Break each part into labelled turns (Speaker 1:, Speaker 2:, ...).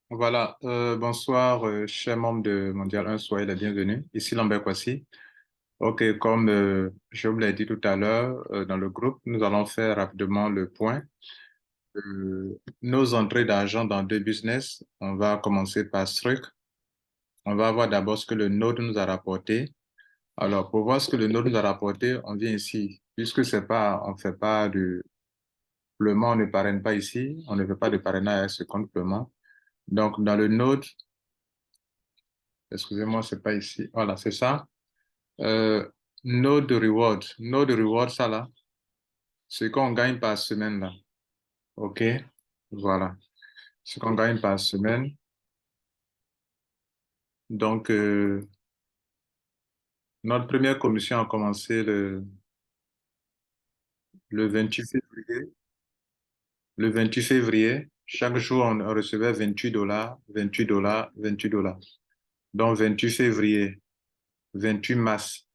Speaker 1: Voilà, bonsoir, chers membres de Mondial 1, soyez les bienvenus. Ici Lambert Kwasi. Ok, comme je vous l'ai dit tout à l'heure, dans le groupe, nous allons faire rapidement le point. Nos entrées d'argent dans deux business, on va commencer par Struc. On va voir d'abord ce que le Node nous a rapporté. Alors, pour voir ce que le Node nous a rapporté, on vient ici. Puisque c'est pas, on fait pas du paiement, on ne parraine pas ici, on ne fait pas de parrainage avec ce compte paiement. Donc, dans le Node, excusez-moi, c'est pas ici. Voilà, c'est ça. Euh, Node reward. Node reward, ça là, ce qu'on gagne par semaine là. OK? Voilà. Ce qu'on gagne par semaine. Donc, notre première commission a commencé le 28 février. Le 28 février, chaque jour, on recevait 28 dollars, 28 dollars, 28 dollars. Donc, 28 février, 28 mars,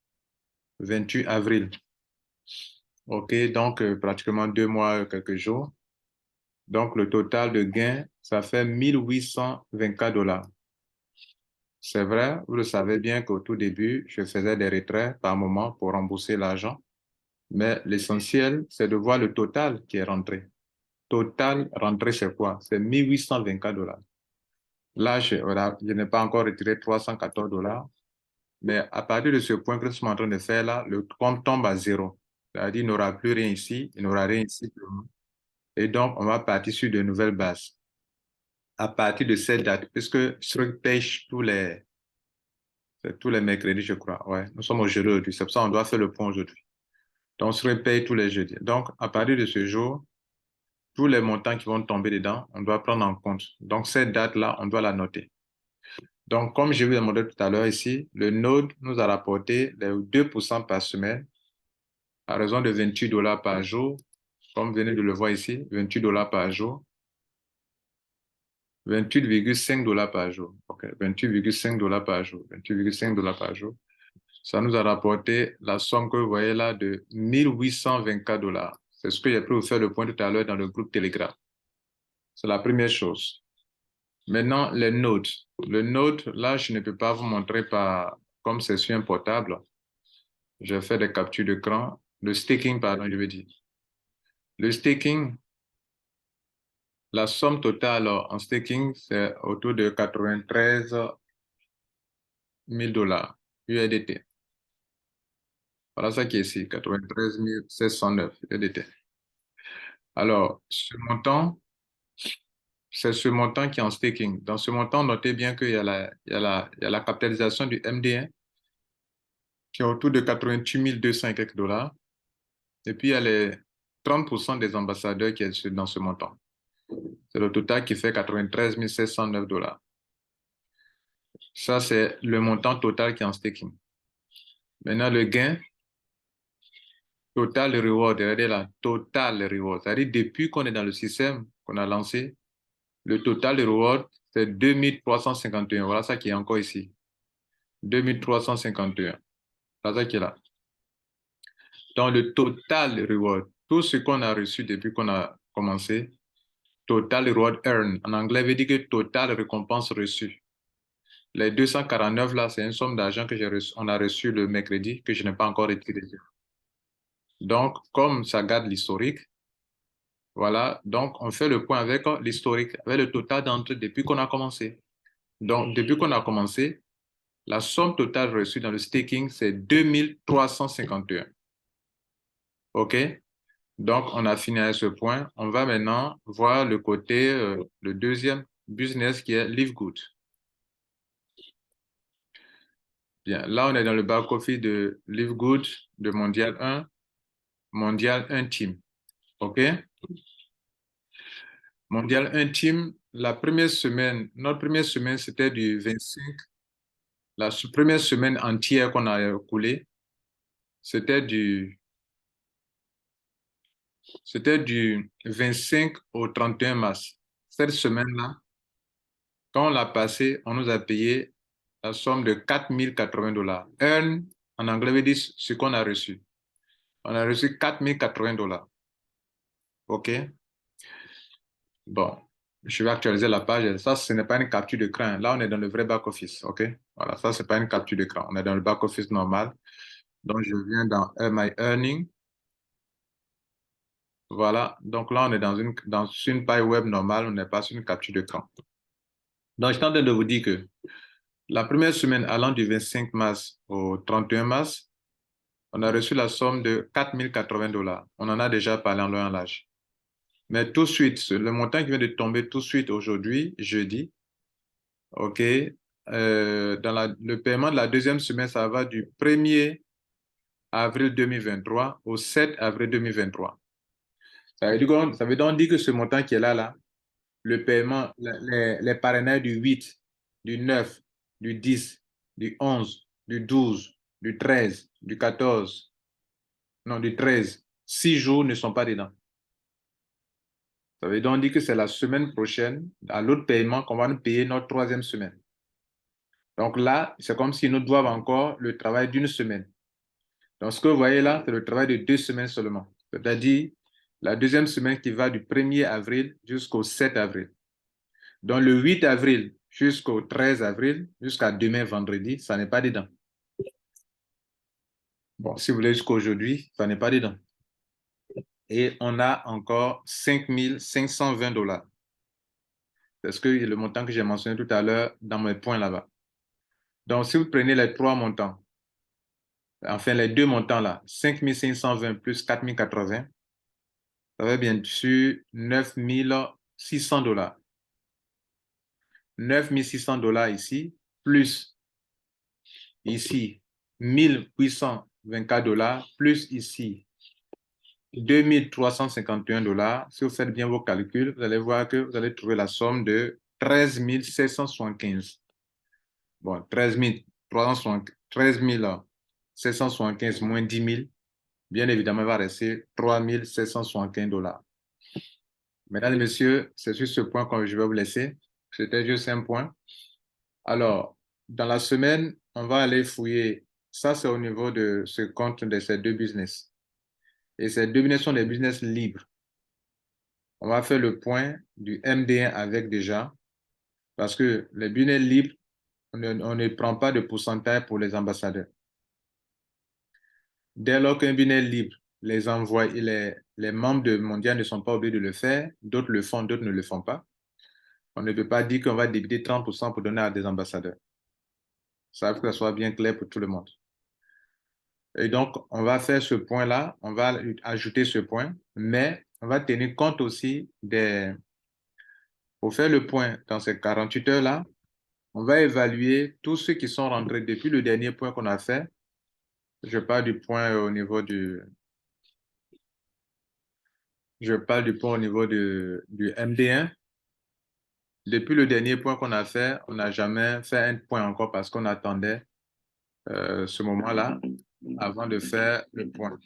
Speaker 1: 28 avril. OK? Donc, pratiquement 2 mois, quelques jours. Donc, le total de gain, ça fait 1824 dollars. C'est vrai, vous le savez bien qu'au tout début, je faisais des retraits par moment pour rembourser l'argent, mais l'essentiel, c'est de voir le total qui est rentré. Total rentré, c'est quoi? C'est 1824 dollars. Là, voilà, je n'ai pas encore retiré 314 dollars, mais à partir de ce point que je suis en train de faire là, le compte tombe à zéro. C'est-à-dire, il n'y aura plus rien ici, il n'y aura rien ici. Et donc, on va partir sur de nouvelles bases. À partir de cette date, puisque Strict pêche tous les mercredis, je crois. Ouais, nous sommes au jeudi aujourd'hui. C'est pour ça qu'on doit faire le point aujourd'hui. Donc, on se répaye tous les jeudis. Donc, à partir de ce jour, tous les montants qui vont tomber dedans, on doit prendre en compte. Donc, cette date-là, on doit la noter. Donc, comme je vous ai demandé tout à l'heure ici, le Node nous a rapporté les 2% par semaine à raison de 28 dollars par jour. Comme vous venez de le voir ici, 28 dollars par jour. 28,5 dollars par jour. OK, 28,5 dollars par jour. 28,5 dollars par jour. Ça nous a rapporté la somme que vous voyez là de 1824 dollars. C'est ce que j'ai pu vous faire le point tout à l'heure dans le groupe Telegram. C'est la première chose. Maintenant, les notes. Le note, là, je ne peux pas vous montrer comme c'est sur un portable. Je fais des captures d'écran. Le staking, pardon, je veux dire. Le staking, la somme totale en staking, c'est autour de 93 000 dollars USDT. Voilà ça qui est ici, 93 709 USDT. Alors, c'est ce montant qui est en staking. Dans ce montant, notez bien qu'il y a il y a la capitalisation du MD1 qui est autour de 88 200 et quelques dollars. Et puis, il y a les 30% des ambassadeurs qui est dans ce montant. C'est le total qui fait 93 709 dollars. Ça, c'est le montant total qui est en staking. Maintenant, le gain, total reward, regardez là, total reward. C'est-à-dire, depuis qu'on est dans le système qu'on a lancé, le total reward, c'est 2351. Voilà ça qui est encore ici. 2351. Voilà ça qui est là. Donc, le total reward, tout ce qu'on a reçu depuis qu'on a commencé, total reward earned, en anglais, veut dire que total récompense reçue. Les 249 là, c'est une somme d'argent on a reçu le mercredi que je n'ai pas encore retiré. Donc, comme ça garde l'historique, voilà, donc on fait le point avec l'historique, avec le total d'entrée depuis qu'on a commencé. Donc, depuis qu'on a commencé, la somme totale reçue dans le staking, c'est 2351. OK? Donc, on a fini à ce point. On va maintenant voir le côté, le deuxième business qui est Live Good. Bien, là, on est dans le back-office de Live Good, de Mondial 1, Mondial 1 Team. OK? Mondial 1 Team, notre première semaine, c'était du 25. Première semaine entière qu'on a coulée, c'était du 25 au 31 mars. Cette semaine-là, quand on l'a passé, on nous a payé la somme de 4080 dollars. Earn, en anglais, veut dire ce qu'on a reçu. On a reçu 4080 dollars. OK? Bon. Je vais actualiser la page. Ça, ce n'est pas une capture d'écran. Là, on est dans le vrai back-office. OK? Voilà, ça, c'est pas une capture d'écran. On est dans le back-office normal. Donc, je viens dans My Earning. Voilà. Donc là, on est dans une page web normale. On n'est pas sur une capture d'écran. Donc, je suis en train de vous dire que la première semaine allant du 25 mars au 31 mars, on a reçu la somme de 4 080 $. On en a déjà parlé en long et en large. Mais tout de suite, le montant qui vient de tomber tout de suite aujourd'hui, jeudi, OK, le paiement de la deuxième semaine, ça va du 1er avril 2023 au 7 avril 2023. Ça veut donc dire que ce montant qui est là, le paiement, les parrainages du 8, du 9, du 10, du 11, du 12, du 13, du 14, non, du 13, 6 jours ne sont pas dedans. Ça veut donc dire que c'est la semaine prochaine, à l'autre paiement, qu'on va nous payer notre troisième semaine. Donc là, c'est comme s'ils nous doivent encore le travail d'une semaine. Donc ce que vous voyez là, c'est le travail de 2 semaines seulement. C'est-à-dire la deuxième semaine qui va du 1er avril jusqu'au 7 avril. Donc le 8 avril jusqu'au 13 avril, jusqu'à demain vendredi, ça n'est pas dedans. Bon, si vous voulez jusqu'à aujourd'hui, ça n'est pas dedans. Et on a encore 5 520 $. C'est le montant que j'ai mentionné tout à l'heure dans mes points là-bas. Donc, si vous prenez les trois montants, enfin les deux montants là, 5 520 plus 4 080, ça va bien sûr 9 600 $. 9 600 $ ici, plus ici 1 824 $, plus ici 2 351 $. Si vous faites bien vos calculs, vous allez voir que vous allez trouver la somme de 13 775. Bon, 775 moins 10 000, bien évidemment, il va rester 3 775 $. Mesdames et messieurs, c'est sur ce point que je vais vous laisser. C'était juste un point. Alors, dans la semaine, on va aller fouiller. Ça, c'est au niveau de ce compte de ces deux business. Et ces deux business sont des business libres. On va faire le point du MD1 avec déjà, parce que les business libres, on ne prend pas de pourcentage pour les ambassadeurs. Dès lors qu'un business libre, les membres de Mondial ne sont pas obligés de le faire, d'autres le font, d'autres ne le font pas. On ne peut pas dire qu'on va débiter 30% pour donner à des ambassadeurs. Ça, faut que ça soit bien clair pour tout le monde. Et donc, on va faire ce point-là, on va ajouter ce point, mais on va tenir compte aussi pour faire le point dans ces 48 heures-là, on va évaluer tous ceux qui sont rentrés depuis le dernier point qu'on a fait. Je parle du point au niveau du MD1. Depuis le dernier point qu'on a fait, on n'a jamais fait un point encore parce qu'on attendait ce moment-là avant de faire le point.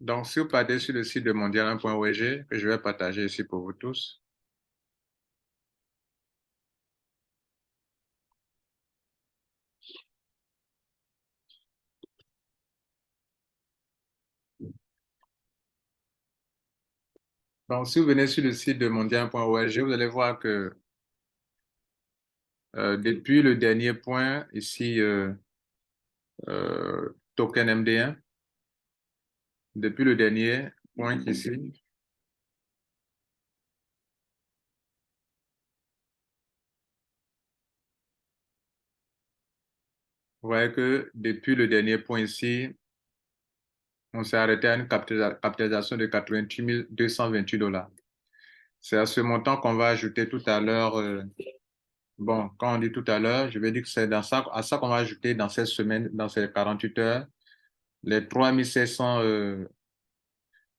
Speaker 1: Donc, si vous partez sur le site de mondial1.org, que je vais partager ici pour vous tous. Donc, si vous venez sur le site de mondial1.org, vous allez voir que depuis le dernier point, ici, token MD1, depuis le dernier point ici, vous voyez que depuis le dernier point ici, on s'est arrêté à une capitalisation de 88 228 $. C'est à ce montant qu'on va ajouter tout à l'heure. Bon, quand on dit tout à l'heure, je vais dire que c'est à ça qu'on va ajouter dans cette semaine, dans ces 48 heures, les 3700,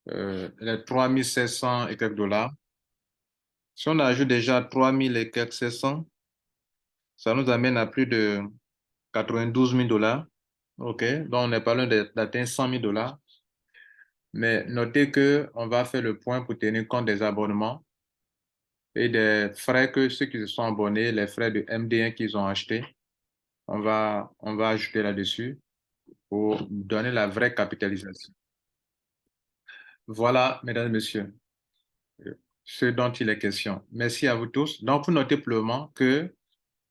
Speaker 1: les 3700 et quelques $. Si on ajoute déjà 3000 et quelques 700, ça nous amène à plus de 92 000 $. OK, donc on n'est pas loin d'atteindre 100 000 $. Mais notez qu'on va faire le point pour tenir compte des abonnements et des frais que ceux qui se sont abonnés, les frais de MD1 qu'ils ont achetés, on va ajouter là-dessus pour donner la vraie capitalisation. Voilà, mesdames et messieurs. ce dont il est question. Merci à vous tous. Donc, vous notez pleinement que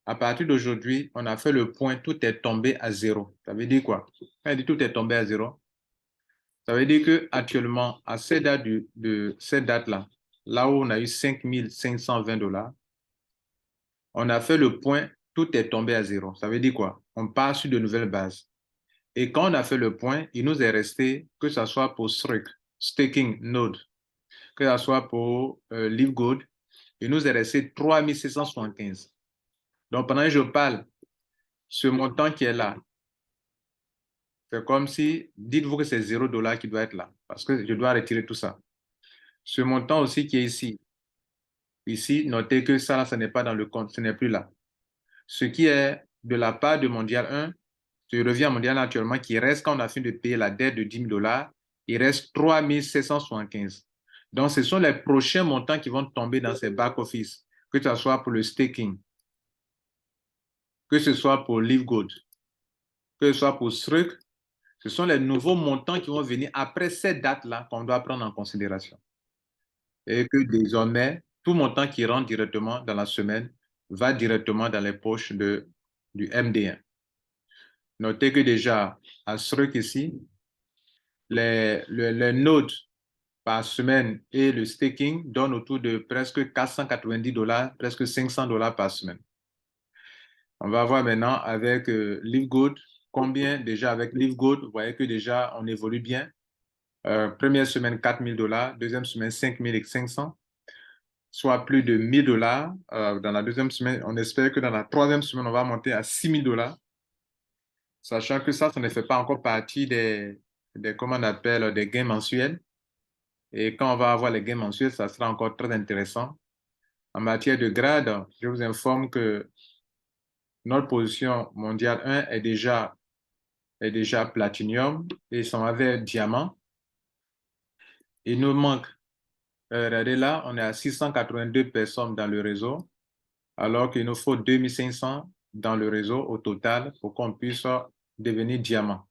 Speaker 1: à partir d'aujourd'hui, on a fait le point, tout est tombé à zéro. Ça veut dire quoi? Quand on dit tout est tombé à zéro, ça veut dire que actuellement, à cette date de cette date-là, là où on a eu 5 520 $, on a fait le point, tout est tombé à zéro. Ça veut dire quoi? On part sur de nouvelles bases. Et quand on a fait le point, il nous est resté, que ce soit pour Struck, Staking Node, que ce soit pour LiveGold, il nous est resté 3 775. Donc, pendant que je parle, ce montant qui est là, c'est comme si, dites-vous que c'est 0 $ qui doit être là, parce que je dois retirer tout ça. Ce montant aussi qui est ici, notez que ça, là, ce n'est pas dans le compte, ce n'est plus là. Ce qui est de la part de Mondial 1, je reviens à Mondial actuellement, qui reste, quand on a fini de payer la dette de 10 000 $, il reste 3 775. Donc, ce sont les prochains montants qui vont tomber dans ces back-office, que ce soit pour le staking, que ce soit pour LiveGold, que ce soit pour Struck. Ce sont les nouveaux montants qui vont venir après cette date-là qu'on doit prendre en considération. Et que désormais, tout montant qui rentre directement dans la semaine va directement dans les poches du MD1. Notez que déjà, à ce truc ici, les nodes par semaine et le staking donnent autour de presque 490 $, presque 500 $ par semaine. On va voir maintenant avec LiveGold, combien déjà avec LiveGold, vous voyez que déjà on évolue bien. Première semaine, 4 000 $, deuxième semaine, 5 500, soit plus de 1 000 $. Dans la deuxième semaine, on espère que dans la troisième semaine, on va monter à 6 000 $, sachant que ça ne fait pas encore partie comment on appelle, des gains mensuels. Et quand on va avoir les gains mensuels, ça sera encore très intéressant. En matière de grade, je vous informe que notre position mondiale 1 est déjà platinium et son avec diamant. Il nous manque, regardez là, on est à 682 personnes dans le réseau, alors qu'il nous faut 2500 dans le réseau au total pour qu'on puisse devenir diamant.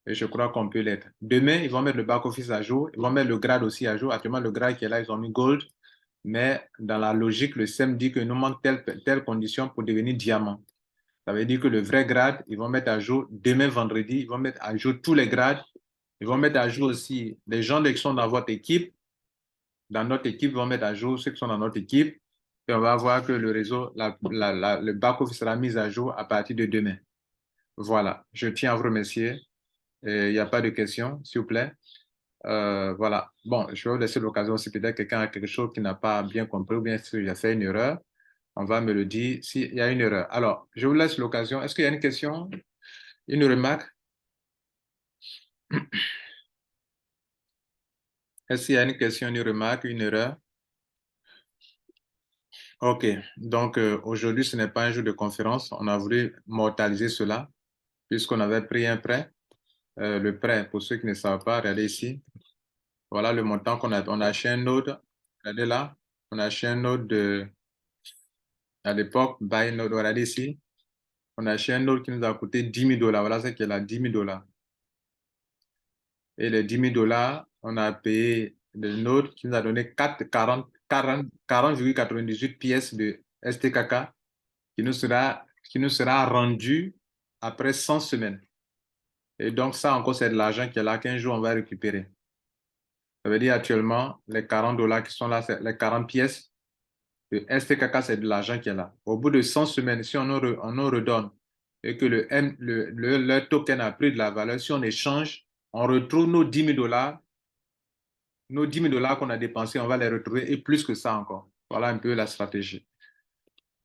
Speaker 1: Et je crois qu'on peut l'être. Demain, ils vont mettre le back-office à jour, ils vont mettre le grade aussi à jour. Actuellement, le grade qui est là, ils ont mis gold. Mais dans la logique, le SEM dit qu'il nous manque telle condition pour devenir diamant. Ça veut dire que le vrai grade, ils vont mettre à jour demain, vendredi, ils vont mettre à jour tous les grades. Ils vont mettre à jour aussi les gens qui sont dans votre équipe. Dans notre équipe, ils vont mettre à jour ceux qui sont dans notre équipe. Et on va voir que le réseau, le back-office sera mis à jour à partir de demain. Voilà, je tiens à vous remercier. Il n'y a pas de questions, s'il vous plaît. Voilà. Bon, je vais vous laisser l'occasion aussi. Peut-être quelqu'un a quelque chose qui n'a pas bien compris ou bien si j'ai fait une erreur. On va me le dire s'il y a une erreur. Alors, je vous laisse l'occasion. Est-ce qu'il y a une question, une remarque? Est-ce qu'il y a une question, une remarque, une erreur? OK. Donc, aujourd'hui, ce n'est pas un jour de conférence. On a voulu mortaliser cela puisqu'on avait pris un prêt. Le prêt, pour ceux qui ne savent pas, regardez ici. Voilà le montant qu'on a. On a acheté un node. Regardez là. On a acheté un node à l'époque, buy node. Regardez ici. On a acheté un node qui nous a coûté 10 000 $. Voilà ce qui est là, 10 000 $. Et les 10 000 $, on a payé le node qui nous a donné 40,98 pièces de STKK qui nous sera rendu après 100 semaines. Et donc, ça encore, c'est de l'argent qui est là, qu'un jour, on va récupérer. Ça veut dire actuellement, les 40 $ qui sont là, c'est les 40 pièces de STKK, c'est de l'argent qui est là. Au bout de 100 semaines, si on nous redonne et que le token a pris de la valeur, si on échange, on retrouve nos 10 000 $. Nos 10 000 $ qu'on a dépensés, on va les retrouver et plus que ça encore. Voilà un peu la stratégie.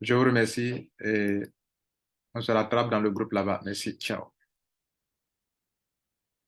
Speaker 1: Je vous remercie et on se rattrape dans le groupe là-bas. Merci. Ciao.